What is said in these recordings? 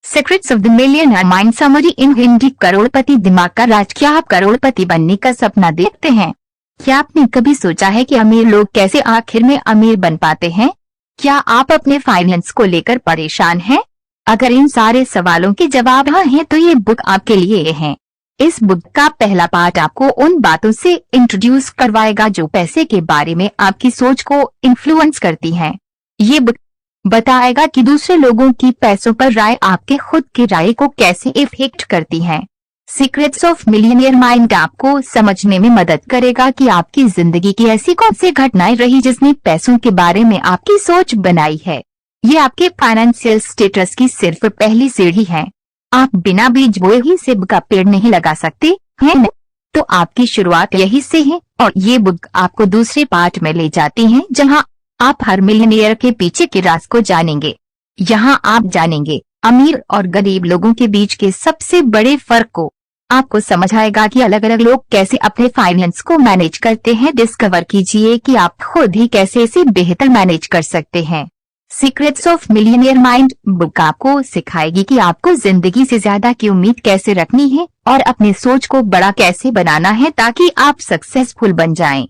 Secrets of the millionaire mind summary in Hindi. करोड़पति दिमाग का राज। क्या आप करोड़पति बनने का सपना देखते हैं? क्या आपने कभी सोचा है कि अमीर लोग कैसे आखिर में अमीर बन पाते हैं? क्या आप अपने फाइनेंस को लेकर परेशान हैं? अगर इन सारे सवालों के जवाब हाँ हैं तो ये बुक आपके लिए है। इस बुक का पहला पार्ट आपको उन बातों से इंट्रोड्यूस करवाएगा जो पैसे के बारे में आपकी सोच को इन्फ्लुएंस करती हैं। ये बुक बताएगा कि दूसरे लोगों की पैसों पर राय आपके खुद की राय को कैसे इफेक्ट करती है। सीक्रेट्स ऑफ मिलियनेयर माइंड आपको समझने में मदद करेगा कि आपकी जिंदगी की ऐसी कौन सी घटनाएं रही जिसने पैसों के बारे में आपकी सोच बनाई है। ये आपके फाइनेंशियल स्टेटस की सिर्फ पहली सीढ़ी है। आप बिना बीज बोए ही सेब का पेड़ नहीं लगा सकते हैं न? तो आपकी शुरुआत यही से है और ये बुक आपको दूसरे पार्ट में ले जाती है जहां आप हर मिलियनेयर के पीछे के राज को जानेंगे। यहाँ आप जानेंगे अमीर और गरीब लोगों के बीच के सबसे बड़े फर्क को। आपको समझ आएगा कि अलग अलग लोग कैसे अपने फाइनेंस को मैनेज करते हैं। डिस्कवर कीजिए कि आप खुद ही कैसे इसे बेहतर मैनेज कर सकते हैं। Secrets of millionaire mind book आपको सिखाएगी कि आपको जिंदगी से ज्यादा की उम्मीद कैसे रखनी है और अपनी सोच को बड़ा कैसे बनाना है ताकि आप सक्सेसफुल बन जाएं।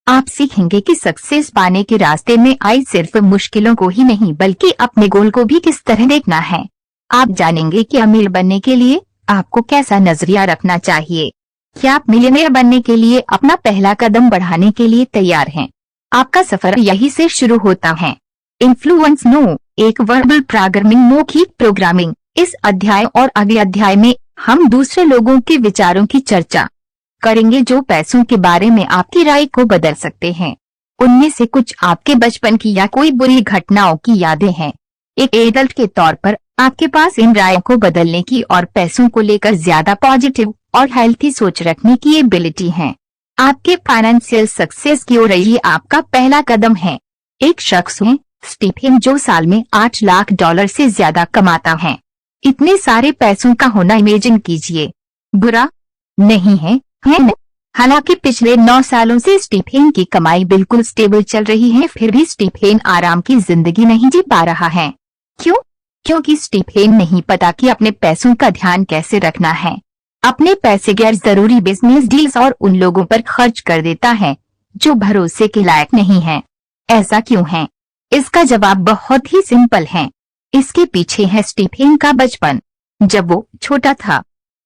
आप सीखेंगे कि सक्सेस पाने के रास्ते में आई सिर्फ मुश्किलों को ही नहीं बल्कि अपने गोल को भी किस तरह देखना है। आप जानेंगे कि अमीर बनने के लिए आपको कैसा नजरिया रखना चाहिए। क्या आप मिलियनेयर बनने के लिए अपना पहला कदम बढ़ाने के लिए तैयार हैं? आपका सफर यही से शुरू होता है। इन्फ्लुएंस नो, एक वर्बल प्रोग्रामिंग मौखिक प्रोग्रामिंग। इस अध्याय और अगले अध्याय में हम दूसरे लोगों के विचारों की चर्चा करेंगे जो पैसों के बारे में आपकी राय को बदल सकते हैं। उनमें से कुछ आपके बचपन की या कोई बुरी घटनाओं की यादें हैं। एक एडल्ट के तौर पर आपके पास इन रायों को बदलने की और पैसों को लेकर ज्यादा पॉजिटिव और हेल्थी सोच रखने की एबिलिटी है। आपके फाइनेंशियल सक्सेस की ओर ये आपका पहला कदम है। एक शख्स है स्टीफन जो साल में $8 लाख से ज्यादा कमाता है। इतने सारे पैसों का होना इमेजिन कीजिए, बुरा नहीं है न? हालांकि पिछले 9 सालों से स्टीफन की कमाई बिल्कुल स्टेबल चल रही है, फिर भी स्टीफन आराम की जिंदगी नहीं जी पा रहा है। क्यों? क्योंकि स्टीफन नहीं पता कि अपने पैसों का ध्यान कैसे रखना है। अपने पैसे गैर जरूरी बिजनेस डील्स और उन लोगों पर खर्च कर देता है जो भरोसे के लायक नहीं है। ऐसा क्यों है? इसका जवाब बहुत ही सिंपल है। इसके पीछे है स्टीफन का बचपन। जब वो छोटा था,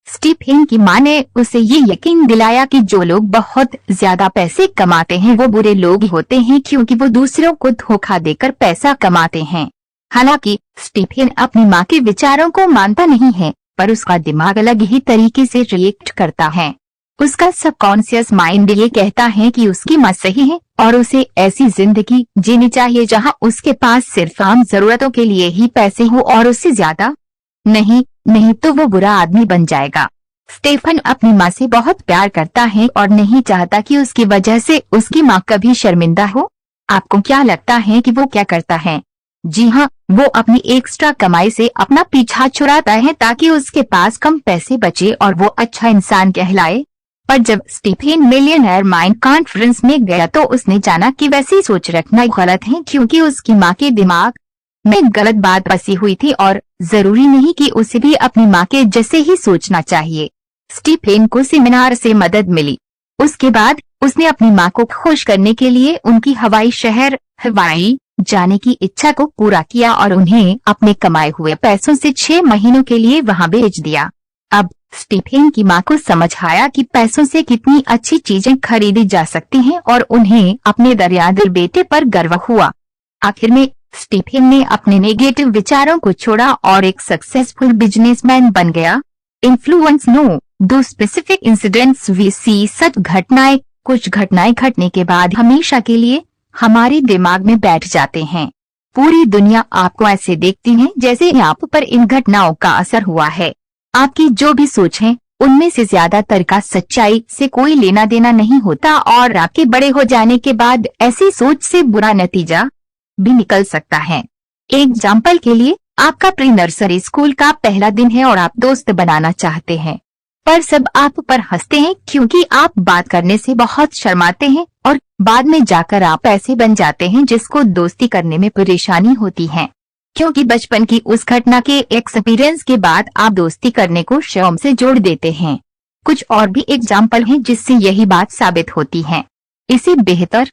स्टीफन की मां ने उसे ये यकीन दिलाया कि जो लोग बहुत ज्यादा पैसे कमाते हैं वो बुरे लोग होते हैं क्योंकि वो दूसरों को धोखा देकर पैसा कमाते हैं। हालांकि स्टीफन अपनी मां के विचारों को मानता नहीं है, पर उसका दिमाग अलग ही तरीके से रिएक्ट करता है। उसका सबकॉन्शियस माइंड ये कहता है कि उसकी मां सही है और उसे ऐसी जिंदगी जीनी चाहिए जहां उसके पास सिर्फ आम जरूरतों के लिए ही पैसे हो और उससे ज्यादा नहीं तो वो बुरा आदमी बन जाएगा। स्टीफन अपनी माँ से बहुत प्यार करता है और नहीं चाहता कि उसकी वजह से उसकी माँ कभी शर्मिंदा हो। आपको क्या लगता है कि वो क्या करता है? जी हाँ, वो अपनी एक्स्ट्रा कमाई से अपना पीछा छुड़ाता है ताकि उसके पास कम पैसे बचे और वो अच्छा इंसान कहलाए। पर जब स्टीफन मिलियनेयर माइंड कॉन्फ्रेंस में गया तो उसने जाना कि वैसी सोच रखना गलत है क्योंकि उसकी माँ के दिमाग में गलत बात बसी हुई थी और जरूरी नहीं कि उसे भी अपनी माँ के जैसे ही सोचना चाहिए। स्टीफन को सेमिनार से मदद मिली। उसके बाद उसने अपनी माँ को खुश करने के लिए उनकी हवाई शहर हवाई जाने की इच्छा को पूरा किया और उन्हें अपने कमाए हुए पैसों से 6 महीनों के लिए वहां भेज दिया। अब स्टीफन की माँ को समझ आया कि पैसों से कितनी अच्छी चीजें खरीदी जा सकती हैं और उन्हें अपने दरियादिल बेटे पर गर्व हुआ। आखिर में स्टीफन ने अपने नेगेटिव विचारों को छोड़ा और एक सक्सेसफुल बिजनेसमैन बन गया। इन्फ्लुएंस नो, दो स्पेसिफिक इंसिडेंट्स वी सी। सच घटनाएं कुछ घटनाएं घटने के बाद हमेशा के लिए हमारे दिमाग में बैठ जाते हैं। पूरी दुनिया आपको ऐसे देखती है जैसे आप पर इन घटनाओं का असर हुआ है। आपकी जो भी सोच है उनमें से ज्यादातर का सच्चाई से कोई लेना देना नहीं होता और आपके बड़े हो जाने के बाद ऐसी सोच से बुरा नतीजा भी निकल सकता है। एग्जाम्पल के लिए, आपका प्री नर्सरी स्कूल का पहला दिन है और आप दोस्त बनाना चाहते हैं, पर सब आप पर हंसते हैं क्योंकि आप बात करने से बहुत शर्माते हैं और बाद में जाकर आप ऐसे बन जाते हैं जिसको दोस्ती करने में परेशानी होती है। क्योंकि बचपन की उस घटना के एक्सपीरियंस के बाद आप दोस्ती करने को शौक से जोड़ देते हैं। कुछ और भी एग्जाम्पल हैं जिससे यही बात साबित होती है। इसे बेहतर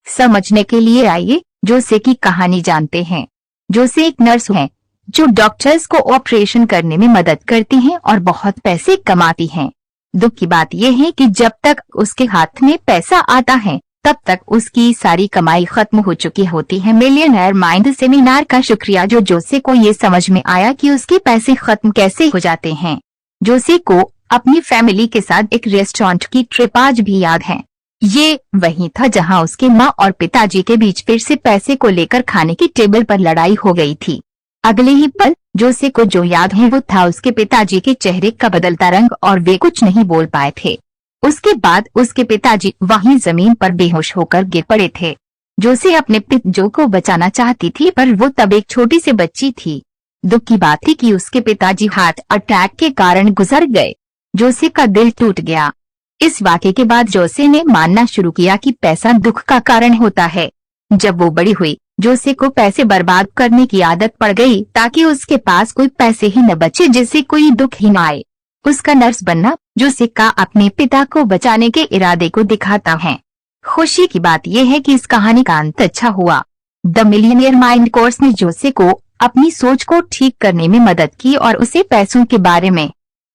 समझने के लिए आइए जोसे की कहानी जानते हैं। जोसे एक नर्स है जो डॉक्टर्स को ऑपरेशन करने में मदद करती हैं और बहुत पैसे कमाती हैं। दुख की बात यह है कि जब तक उसके हाथ में पैसा आता है तब तक उसकी सारी कमाई खत्म हो चुकी होती है। मिलियनेयर माइंड सेमिनार का शुक्रिया जो जोसे को ये समझ में आया कि उसके पैसे खत्म कैसे हो जाते हैं। जोसे को अपनी फैमिली के साथ एक रेस्टोरेंट की ट्रिप आज भी याद है। ये वही था जहां उसके माँ और पिताजी के बीच फिर से पैसे को लेकर खाने की टेबल पर लड़ाई हो गई थी। अगले ही पल जोसे को जो याद है वो था उसके पिताजी के चेहरे का बदलता रंग और वे कुछ नहीं बोल पाए थे। उसके बाद उसके पिताजी वहीं जमीन पर बेहोश होकर गिर पड़े थे। जोसे अपने पिताजी को बचाना चाहती थी पर वो तब एक छोटी सी बच्ची थी। दुख की बात थी कि उसके पिताजी हार्ट अटैक के कारण गुजर गए। जोसे का दिल टूट गया। इस वाक़ये के बाद जोसे ने मानना शुरू किया कि पैसा दुख का कारण होता है। जब वो बड़ी हुई जोसे को पैसे बर्बाद करने की आदत पड़ गई ताकि उसके पास कोई पैसे ही न बचे जिससे कोई दुख ही न आए। उसका नर्स बनना जोसे का अपने पिता को बचाने के इरादे को दिखाता है। खुशी की बात यह है कि इस कहानी का अंत अच्छा हुआ। द मिलियनेयर माइंड कोर्स ने जोसे को अपनी सोच को ठीक करने में मदद की और उसे पैसों के बारे में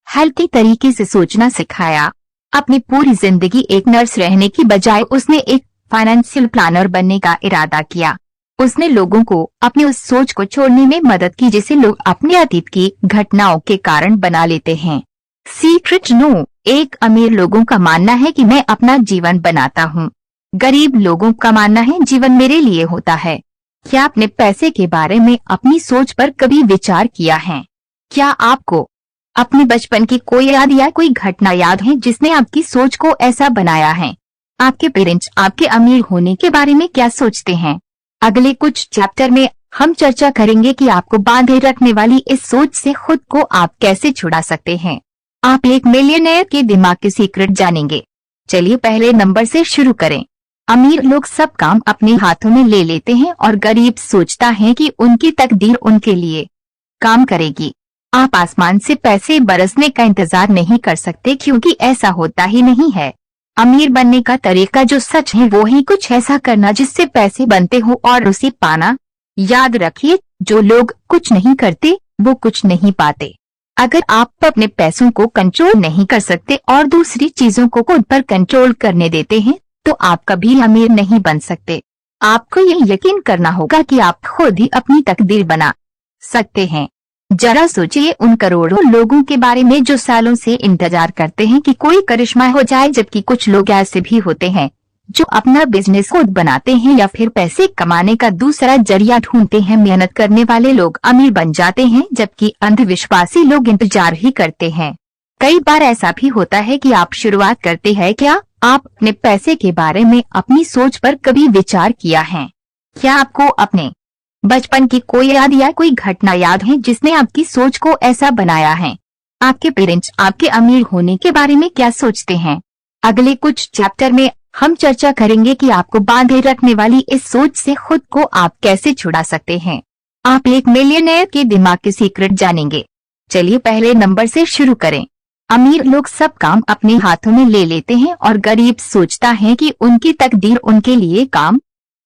हेल्थी तरीके से सोचना सिखाया। अपनी पूरी जिंदगी एक नर्स रहने की बजाय उसने एक फाइनेंशियल प्लानर बनने का इरादा किया। उसने लोगों को अपनी उस सोच को छोड़ने में मदद की जिसे लोग अपने अतीत की घटनाओं के कारण बना लेते हैं। Secret no. एक अमीर लोगों का मानना है कि मैं अपना जीवन बनाता हूँ। गरीब लोगों का मानना है जीवन मेरे लिए होता है। क्या आपने पैसे के बारे में अपनी सोच पर कभी विचार किया है? क्या आपको अपने बचपन की कोई याद या कोई घटना याद है जिसने आपकी सोच को ऐसा बनाया है? आपके पेरेंट्स आपके अमीर होने के बारे में क्या सोचते हैं? अगले कुछ चैप्टर में हम चर्चा करेंगे कि आपको बांधे रखने वाली इस सोच से खुद को आप कैसे छुड़ा सकते हैं। आप एक मिलियनेयर के दिमाग के सीक्रेट जानेंगे। चलिए पहले नंबर से शुरू करें। अमीर लोग सब काम अपने हाथों में ले लेते हैं और गरीब सोचता है कि उनकी तकदीर उनके लिए काम करेगी। आप आसमान से पैसे बरसने का इंतजार नहीं कर सकते क्योंकि ऐसा होता ही नहीं है। अमीर बनने का तरीका जो सच है वो ही कुछ ऐसा करना जिससे पैसे बनते हो और उसे पाना। याद रखिए, जो लोग कुछ नहीं करते वो कुछ नहीं पाते। अगर आप अपने पैसों को कंट्रोल नहीं कर सकते और दूसरी चीजों को खुद पर कंट्रोल करने देते हैं तो आप कभी अमीर नहीं बन सकते। आपको ये यकीन करना होगा कि आप खुद ही अपनी तकदीर बना सकते हैं। जरा सोचिए उन करोड़ों लोगों के बारे में जो सालों से इंतजार करते हैं कि कोई करिश्मा हो जाए, जबकि कुछ लोग ऐसे भी होते हैं जो अपना बिजनेस खुद बनाते हैं या फिर पैसे कमाने का दूसरा जरिया ढूंढते हैं। मेहनत करने वाले लोग अमीर बन जाते हैं जबकि अंधविश्वासी लोग इंतजार ही करते हैं। कई बार ऐसा भी होता है कि आप शुरुआत करते हैं। क्या आप अपने पैसे के बारे में अपनी सोच पर कभी विचार किया है? क्या आपको अपने बचपन की कोई याद या कोई घटना याद है जिसने आपकी सोच को ऐसा बनाया है? आपके पेरेंट्स आपके अमीर होने के बारे में क्या सोचते हैं? अगले कुछ चैप्टर में हम चर्चा करेंगे कि आपको बांधे रखने वाली इस सोच से खुद को आप कैसे छुड़ा सकते हैं। आप एक मिलियनेयर के दिमाग के सीक्रेट जानेंगे। चलिए पहले नंबर से शुरू करें। अमीर लोग सब काम अपने हाथों में ले लेते हैं और गरीब सोचता है कि उनकी तकदीर उनके लिए काम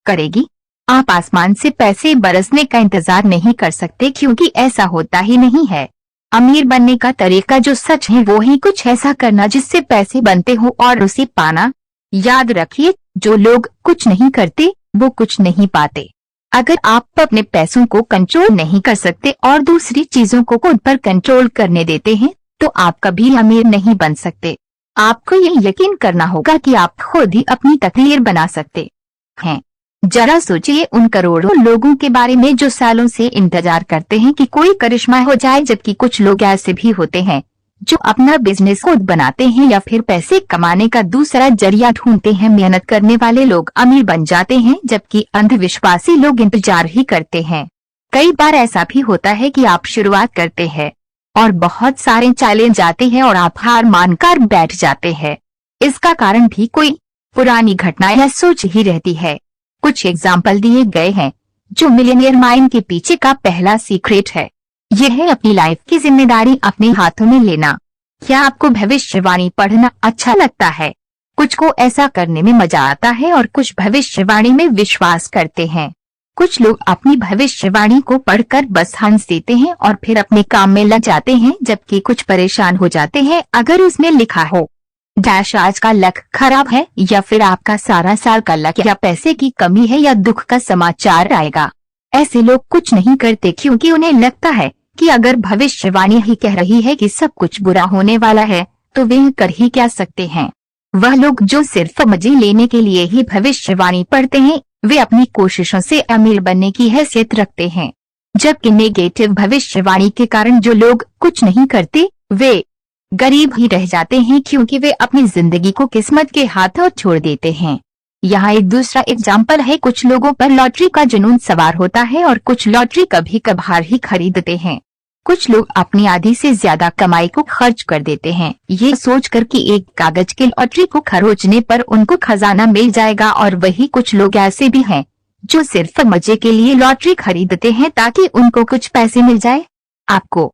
करेगी। आप आसमान से पैसे बरसने का इंतजार नहीं कर सकते क्योंकि ऐसा होता ही नहीं है। अमीर बनने का तरीका जो सच है वो ही कुछ ऐसा करना जिससे पैसे बनते हो और उसे पाना। याद रखिए, जो लोग कुछ नहीं करते वो कुछ नहीं पाते। अगर आप अपने पैसों को कंट्रोल नहीं कर सकते और दूसरी चीजों को खुद पर कंट्रोल करने देते हैं तो आप कभी अमीर नहीं बन सकते। आपको ये यकीन करना होगा कि आप खुद ही अपनी तकदीर बना सकते हैं। जरा सोचिए उन करोड़ों लोगों के बारे में जो सालों से इंतजार करते हैं कि कोई करिश्मा हो जाए, जबकि कुछ लोग ऐसे भी होते हैं जो अपना बिजनेस खुद बनाते हैं या फिर पैसे कमाने का दूसरा जरिया ढूंढते हैं। मेहनत करने वाले लोग अमीर बन जाते हैं जबकि अंधविश्वासी लोग इंतजार ही करते हैं। कई बार ऐसा भी होता है कि आप शुरुआत करते हैं और बहुत सारे चैलेंज आते हैं और आप हार मानकर बैठ जाते हैं। इसका कारण भी कोई पुरानी घटना या सोच ही रहती है। कुछ एग्जाम्पल दिए गए हैं जो मिलियनियर माइंड के पीछे का पहला सीक्रेट है, यह है अपनी लाइफ की जिम्मेदारी अपने हाथों में लेना। क्या आपको भविष्यवाणी पढ़ना अच्छा लगता है? कुछ को ऐसा करने में मजा आता है और कुछ भविष्यवाणी में विश्वास करते हैं। कुछ लोग अपनी भविष्यवाणी को पढ़कर बस हंस देते हैं और फिर अपने काम में लग जाते हैं, जबकि कुछ परेशान हो जाते हैं अगर उसमें लिखा हो डैश आज का लक खराब है, या फिर आपका सारा साल का लक, या पैसे की कमी है, या दुख का समाचार आएगा। ऐसे लोग कुछ नहीं करते क्योंकि उन्हें लगता है कि अगर भविष्यवाणी ही कह रही है कि सब कुछ बुरा होने वाला है तो वे कर ही क्या सकते हैं। वह लोग जो सिर्फ मजे लेने के लिए ही भविष्यवाणी पढ़ते हैं, वे अपनी कोशिशों से अमीर बनने की हैसियत रखते हैं। जबकि नेगेटिव भविष्यवाणी के कारण जो लोग कुछ नहीं करते वे गरीब ही रह जाते हैं, क्योंकि वे अपनी जिंदगी को किस्मत के हाथों छोड़ देते हैं। यहाँ एक दूसरा एग्जाम्पल है। कुछ लोगों पर लॉटरी का जुनून सवार होता है और कुछ लॉटरी कभी कभार ही खरीदते हैं। कुछ लोग अपनी आधी से ज्यादा कमाई को खर्च कर देते हैं, ये सोचकर कि एक कागज की लॉटरी को खरोचने पर उनको खजाना मिल जाएगा। और वही कुछ लोग ऐसे भी हैं जो सिर्फ मजे के लिए लॉटरी खरीदते हैं ताकि उनको कुछ पैसे मिल जाए। आपको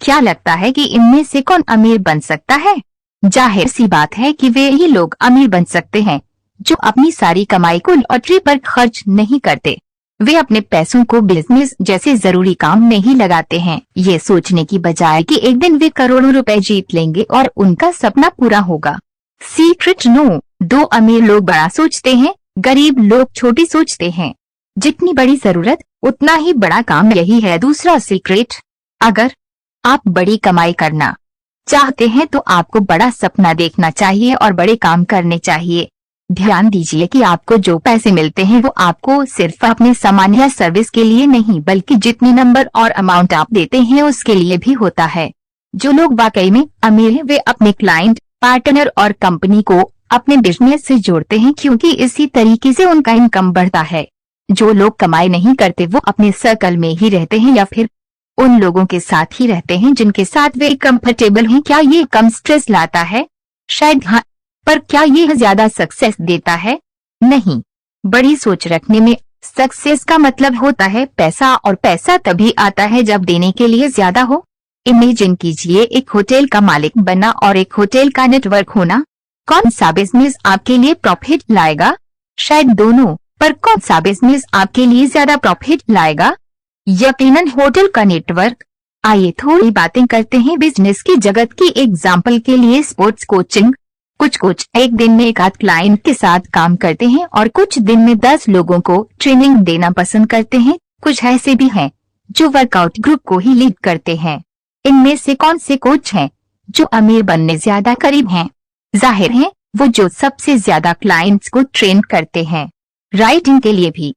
क्या लगता है कि इनमें से कौन अमीर बन सकता है? जाहिर सी बात है कि वे ही लोग अमीर बन सकते हैं जो अपनी सारी कमाई को लॉटरी पर खर्च नहीं करते। वे अपने पैसों को बिजनेस जैसे जरूरी काम में ही लगाते हैं, ये सोचने की बजाय कि एक दिन वे करोड़ों रुपए जीत लेंगे और उनका सपना पूरा होगा। सीक्रेट नो, 2 अमीर लोग बड़ा सोचते हैं, गरीब लोग छोटी सोचते हैं। जितनी बड़ी जरूरत उतना ही बड़ा काम, यही है दूसरा सीक्रेट। अगर आप बड़ी कमाई करना चाहते हैं तो आपको बड़ा सपना देखना चाहिए और बड़े काम करने चाहिए। ध्यान दीजिए कि आपको जो पैसे मिलते हैं वो आपको सिर्फ अपने सामान या सर्विस के लिए नहीं, बल्कि जितनी नंबर और अमाउंट आप देते हैं उसके लिए भी होता है। जो लोग वाकई में अमीर हैं वे अपने क्लाइंट, पार्टनर और कंपनी को अपने बिजनेस से जोड़ते हैं, क्योंकि इसी तरीके से उनका इनकम बढ़ता है। जो लोग कमाई नहीं करते वो अपने सर्कल में ही रहते हैं या फिर उन लोगों के साथ ही रहते हैं जिनके साथ वे कंफर्टेबल हैं। क्या ये कम स्ट्रेस लाता है? शायद हाँ, पर क्या ये ज्यादा सक्सेस देता है? नहीं। बड़ी सोच रखने में सक्सेस का मतलब होता है पैसा, और पैसा तभी आता है जब देने के लिए ज्यादा हो। इमेजिन कीजिए एक होटल का मालिक बनना और एक होटल का नेटवर्क होना। कौन सा बिजनेस आपके लिए प्रॉफिट लाएगा? शायद दोनों, पर कौन सा बिजनेस आपके लिए ज्यादा प्रॉफिट लाएगा? यकीनन होटल का नेटवर्क। आइए थोड़ी बातें करते हैं बिजनेस की जगत की। एग्जाम्पल के लिए स्पोर्ट्स कोचिंग। कुछ कोच एक दिन में एक आध क्लाइंट के साथ काम करते हैं और कुछ दिन में 10 लोगों को ट्रेनिंग देना पसंद करते हैं। कुछ ऐसे भी हैं जो वर्कआउट ग्रुप को ही लीड करते हैं। इनमें से कौन से कोच हैं जो अमीर बनने ज्यादा करीब हैं? जाहिर है वो जो सबसे ज्यादा क्लाइंट्स को ट्रेन करते हैं। राइटिंग के लिए भी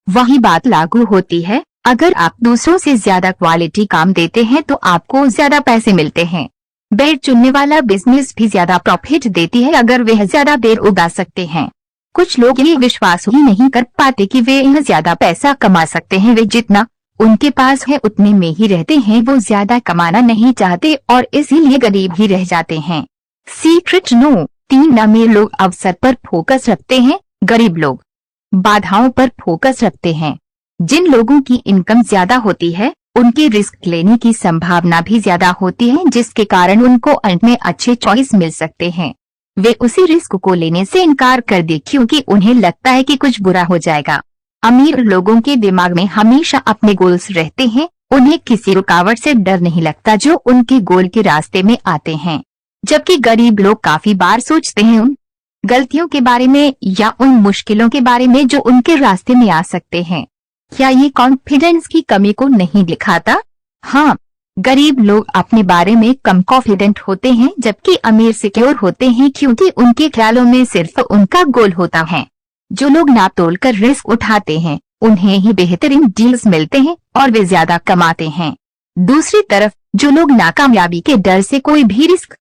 वही बात लागू होती है। अगर आप दूसरों से ज्यादा क्वालिटी काम देते हैं तो आपको ज्यादा पैसे मिलते हैं। बेड चुनने वाला बिजनेस भी ज्यादा प्रॉफिट देती है अगर वे ज्यादा देर उगा सकते हैं। कुछ लोग ये विश्वास ही नहीं कर पाते कि वे ज्यादा पैसा कमा सकते हैं। वे जितना उनके पास है उतने में ही रहते हैं, वो ज्यादा कमाना नहीं चाहते और इसीलिए गरीब ही रह जाते हैं। सीक्रेट नो, 3 अमीर लोग अवसर पर फोकस रखते हैं, गरीब लोग बाधाओं पर फोकस रखते हैं। जिन लोगों की इनकम ज्यादा होती है उनकी रिस्क लेने की संभावना भी ज्यादा होती है, जिसके कारण उनको अंत में अच्छे चॉइस मिल सकते हैं। वे उसी रिस्क को लेने से इनकार कर दे क्योंकि उन्हें लगता है कि कुछ बुरा हो जाएगा। अमीर लोगों के दिमाग में हमेशा अपने गोल्स रहते हैं, उन्हें किसी रुकावट से डर नहीं लगता जो उनके गोल के रास्ते में आते हैं। जबकि गरीब लोग काफी बार सोचते हैं उन गलतियों के बारे में या उन मुश्किलों के बारे में जो उनके रास्ते में आ सकते हैं। क्या ये कॉन्फिडेंस की कमी को नहीं दिखाता? हाँ, गरीब लोग अपने बारे में कम कॉन्फिडेंट होते हैं जबकि अमीर सिक्योर होते हैं क्योंकि उनके ख्यालों में सिर्फ उनका गोल होता है। जो लोग नाप तोल कर रिस्क उठाते हैं उन्हें ही बेहतरीन डील्स मिलते हैं और वे ज्यादा कमाते हैं। दूसरी तरफ जो लोग नाकामयाबी के डर से कोई भी रिस्क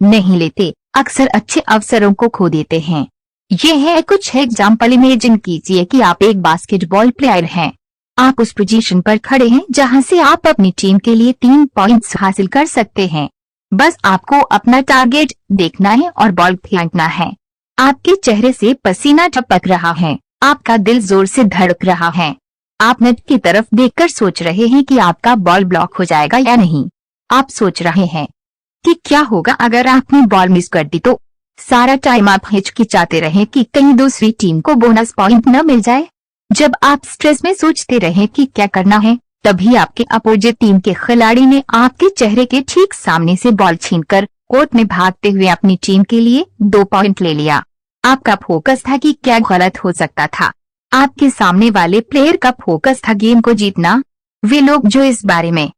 नहीं लेते अक्सर अच्छे अवसरों को खो देते हैं। ये है कुछ एग्जाम्पल। इमेजिन कीजिए कि आप एक बास्केटबॉल प्लेयर हैं। आप उस पोजीशन पर खड़े हैं जहां से आप अपनी टीम के लिए 3 पॉइंट्स हासिल कर सकते हैं। बस आपको अपना टारगेट देखना है और बॉल फेंकना है। आपके चेहरे से पसीना टपक रहा है, आपका दिल जोर से धड़क रहा है। आप नेट की तरफ देखकर सोच रहे हैं कि आपका बॉल ब्लॉक हो जाएगा या नहीं। आप सोच रहे हैं कि क्या होगा अगर आपने बॉल मिस कर दी तो। सारा टाइम आप हिचकिचाते रहे कि कहीं दूसरी टीम को बोनस पॉइंट न मिल जाए। जब आप स्ट्रेस में सोचते रहे कि क्या करना है, तभी आपके अपोजिट टीम के खिलाड़ी ने आपके चेहरे के ठीक सामने से बॉल छीनकर कोर्ट में भागते हुए अपनी टीम के लिए 2 पॉइंट ले लिया। आपका फोकस था कि क्या गलत हो सकता था। आपके सामने वाले प्लेयर का फोकस था गेम को जीतना। वे लोग जो इस बारे में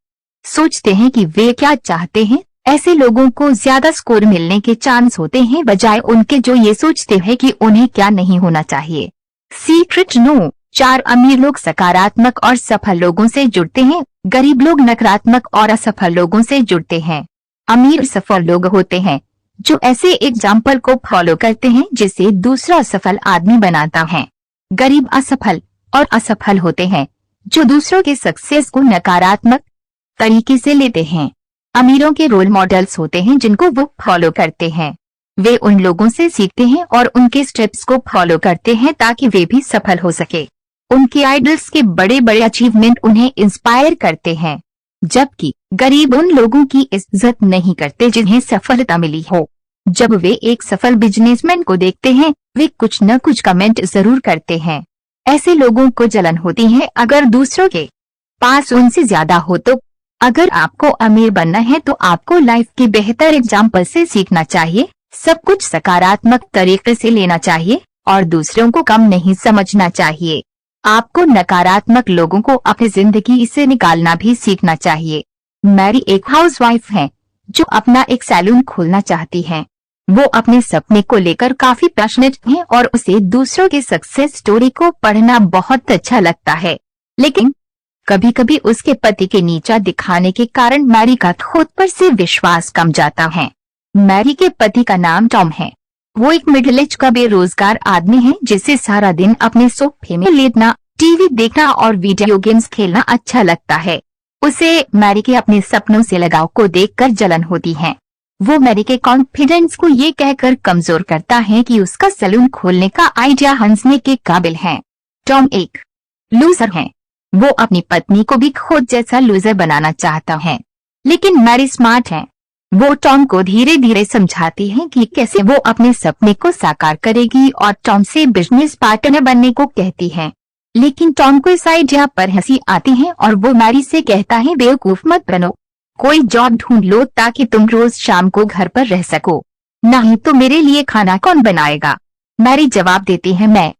सोचते हैं कि वे क्या चाहते हैं, ऐसे लोगों को ज्यादा स्कोर मिलने के चांस होते हैं बजाय उनके जो ये सोचते हैं कि उन्हें क्या नहीं होना चाहिए। सीक्रेट नो 4 अमीर लोग सकारात्मक और सफल लोगों से जुड़ते हैं। गरीब लोग नकारात्मक और असफल लोगों से जुड़ते हैं। अमीर सफल लोग होते हैं जो ऐसे एग्जाम्पल को फॉलो करते हैं जिसे दूसरा सफल आदमी बनाता है। गरीब असफल और असफल होते हैं जो दूसरों के सक्सेस को नकारात्मक तरीके से लेते हैं। अमीरों के रोल मॉडल्स होते हैं जिनको वो फॉलो करते हैं। वे उन लोगों से सीखते हैं और उनके स्टेप्स को फॉलो करते हैं ताकि वे भी सफल हो सके। उनके आइडल्स के बड़े बड़े अचीवमेंट उन्हें इंस्पायर करते हैं, जबकि गरीब उन लोगों की इज्जत नहीं करते जिन्हें सफलता मिली हो। जब वे एक सफल बिजनेसमैन को देखते हैं, वे कुछ न कुछ कमेंट जरूर करते हैं। ऐसे लोगों को जलन होती है अगर दूसरों के पास उनसे ज्यादा हो तो। अगर आपको अमीर बनना है तो आपको लाइफ के बेहतर एग्जाम्पल से सीखना चाहिए, सब कुछ सकारात्मक तरीके से लेना चाहिए और दूसरों को कम नहीं समझना चाहिए। आपको नकारात्मक लोगों को अपनी जिंदगी से निकालना भी सीखना चाहिए। मैरी एक हाउसवाइफ है जो अपना एक सैलून खोलना चाहती है। वो अपने सपने को लेकर काफी पैशनेट है और उसे दूसरों के सक्सेस स्टोरी को पढ़ना बहुत अच्छा लगता है। लेकिन कभी कभी उसके पति के नीचा दिखाने के कारण मैरी का खुद पर से विश्वास कम जाता है। मैरी के पति का नाम टॉम है। वो एक मिडिल एज का बेरोजगार आदमी है जिसे सारा दिन अपने सोफे में लेटना, टीवी देखना और वीडियो गेम्स खेलना अच्छा लगता है। उसे मैरी के अपने सपनों से लगाव को देखकर जलन होती है। वो मैरी के कॉन्फिडेंस को ये कहकर कमजोर करता है कि उसका सैलून खोलने का आइडिया हंसने के काबिल है। टॉम एक लूजर है। वो अपनी पत्नी को भी खुद जैसा लूजर बनाना चाहता है, लेकिन मैरी स्मार्ट है। वो टॉम को धीरे धीरे समझाती है कि कैसे वो अपने सपने को साकार करेगी और टॉम से बिजनेस पार्टनर बनने को कहती है। लेकिन टॉम को इस आइडिया पर हंसी आती है और वो मैरी से कहता है, बेवकूफ मत बनो, कोई जॉब ढूंढ लो ताकि तुम रोज शाम को घर पर रह सको, नहीं तो मेरे लिए खाना कौन बनाएगा। मैरी जवाब देती है, मैं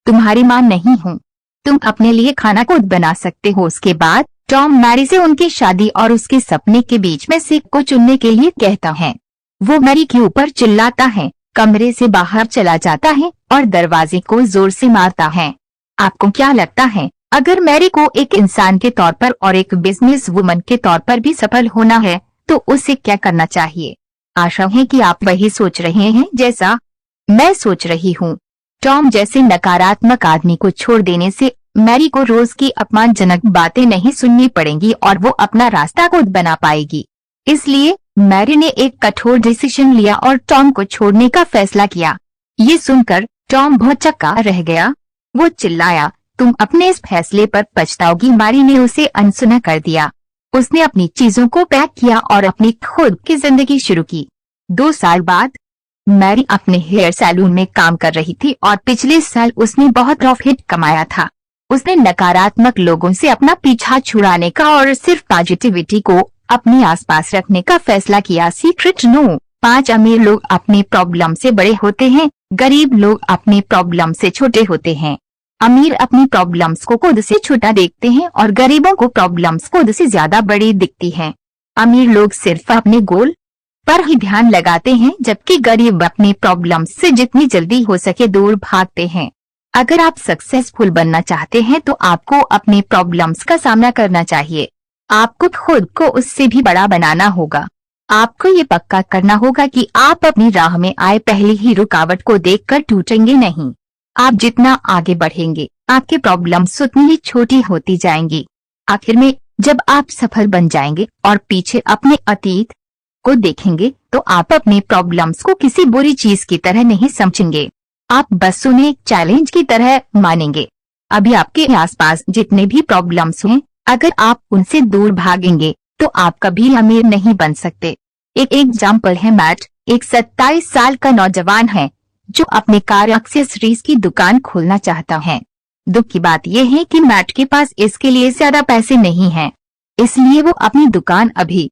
तुम्हारी माँ नहीं हूँ, तुम अपने लिए खाना खुद बना सकते हो। उसके बाद टॉम मैरी से उनकी शादी और उसके सपने के बीच में से को चुनने के लिए कहता है। वो मैरी के ऊपर चिल्लाता है, कमरे से बाहर चला जाता है और दरवाजे को जोर से मारता है। आपको क्या लगता है, अगर मैरी को एक इंसान के तौर पर और एक बिजनेस वुमन के तौर पर भी सफल होना है तो उसे क्या करना चाहिए? आशा है कि आप वही सोच रहे हैं जैसा मैं सोच रही हूँ। टॉम जैसे नकारात्मक आदमी को छोड़ देने से मैरी को रोज की अपमानजनक बातें नहीं सुननी पड़ेंगी और वो अपना रास्ता खुद बना पाएगी। इसलिए मैरी ने एक कठोर डिसीजन लिया और टॉम को छोड़ने का फैसला किया। ये सुनकर टॉम भौचक्का रह गया। वो चिल्लाया, तुम अपने इस फैसले पर पछताओगी। मैरी ने उसे अनसुना कर दिया। उसने अपनी चीजों को पैक किया और अपनी खुद की जिंदगी शुरू की। 2 साल बाद मैरी अपने हेयर सैलून में काम कर रही थी और पिछले साल उसने बहुत प्रॉफिट कमाया था। उसने नकारात्मक लोगों से अपना पीछा छुड़ाने का और सिर्फ पॉजिटिविटी को अपने आसपास रखने का फैसला किया। सीक्रेट नो 5 अमीर लोग अपने प्रॉब्लम से बड़े होते हैं, गरीब लोग अपने प्रॉब्लम से छोटे होते हैं। अमीर अपनी प्रॉब्लम्स को खुद से छोटा देखते हैं और गरीबों को प्रॉब्लम्स खुद से ज्यादा बड़ी दिखती हैं। अमीर लोग सिर्फ अपने गोल पर ही ध्यान लगाते हैं, जबकि गरीब अपनी प्रॉब्लम्स से जितनी जल्दी हो सके दूर भागते हैं। अगर आप सक्सेसफुल बनना चाहते हैं तो आपको अपने प्रॉब्लम्स का सामना करना चाहिए। आपको खुद को उससे भी बड़ा बनाना होगा। आपको ये पक्का करना होगा कि आप अपनी राह में आए पहली ही रुकावट को देखकर टूटेंगे नहीं। आप जितना आगे बढ़ेंगे आपके प्रॉब्लम्स उतनी ही छोटी होती जाएंगी। आखिर में जब आप सफल बन जाएंगे और पीछे अपने अतीत को देखेंगे तो आप अपने प्रॉब्लम्स को किसी बुरी चीज की तरह नहीं समझेंगे। आप बस उन्हें एक चैलेंज की तरह मानेंगे। अभी आपके आसपास जितने भी प्रॉब्लम्स हैं, अगर आप उनसे दूर भागेंगे तो आप कभी अमीर नहीं बन सकते। एक एग्जाम्पल है मैट, एक 27 साल का नौजवान है जो अपने कार एक्सेसरीज की दुकान खोलना चाहता है। दुख की बात यह है कि मैट के पास इसके लिए ज्यादा पैसे नहीं हैं, इसलिए वो अपनी दुकान अभी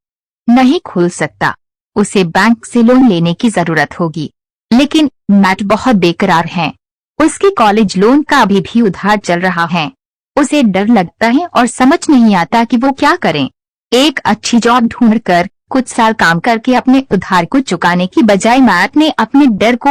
नहीं खोल सकता। उसे बैंक से लोन लेने की जरूरत होगी, लेकिन मैट बहुत बेकरार है। उसके कॉलेज लोन का अभी भी उधार चल रहा है। उसे डर लगता है और समझ नहीं आता कि वो क्या करें। एक अच्छी जॉब ढूंढकर कुछ साल काम करके अपने उधार को चुकाने की बजाय मैट ने अपने डर को